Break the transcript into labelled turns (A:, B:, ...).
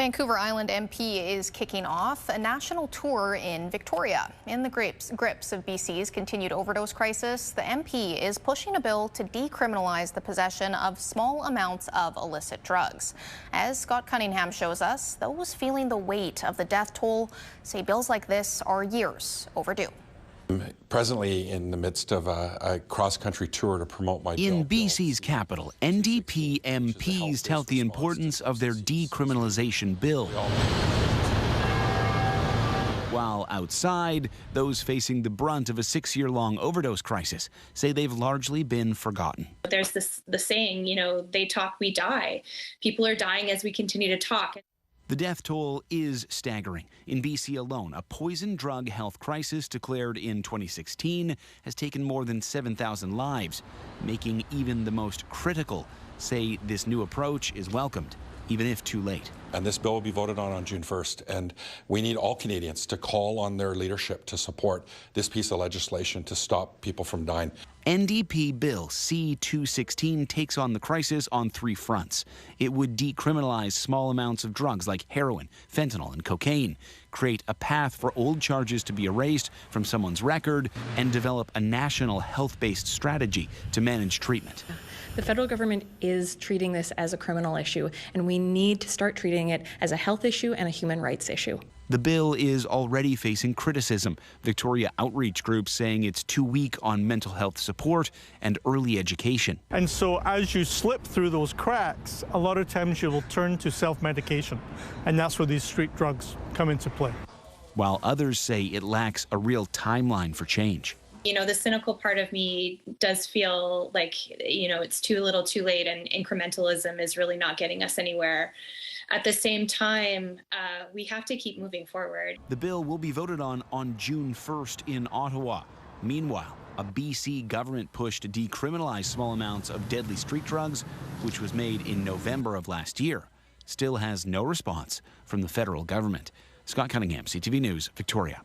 A: Vancouver Island MP is kicking off a national tour in Victoria. In the grips of BC's continued overdose crisis, the MP is pushing a bill to decriminalize the possession of small amounts of illicit drugs. As Scott Cunningham shows us, those feeling the weight of the death toll say bills like this are years overdue.
B: Presently in the midst of a cross-country tour to promote my
C: In BC's capital, NDP MPs tout the importance of their decriminalization bill. While outside, those facing the brunt of a 6-year-long overdose crisis say they've largely been forgotten.
D: There's the saying, they talk, we die. People are dying as we continue to talk.
C: The death toll is staggering. In BC alone, a poison drug health crisis declared in 2016 has taken more than 7,000 lives, making even the most critical say this new approach is welcomed, even if too late.
B: And this bill will be voted on June 1st, and we need all Canadians to call on their leadership to support this piece of legislation to stop people from dying.
C: NDP Bill C-216 takes on the crisis on 3 fronts. It would decriminalize small amounts of drugs like heroin, fentanyl, and cocaine, create a path for old charges to be erased from someone's record, and develop a national health-based strategy to manage treatment.
E: The federal government is treating this as a criminal issue, and we need to start treating it as a health issue and a human rights issue.
C: The bill is already facing criticism. Victoria outreach groups saying it's too weak on mental health support and early education.
F: And so as you slip through those cracks, a lot of times you will turn to self-medication, and that's where these street drugs come into play.
C: While others say it lacks a real timeline for change.
D: The cynical part of me does feel like, it's too little too late, and incrementalism is really not getting us anywhere. At the same time, we have to keep moving forward.
C: The bill will be voted on June 1st in Ottawa. Meanwhile, a BC government push to decriminalize small amounts of deadly street drugs, which was made in November of last year, still has no response from the federal government. Scott Cunningham, CTV News, Victoria.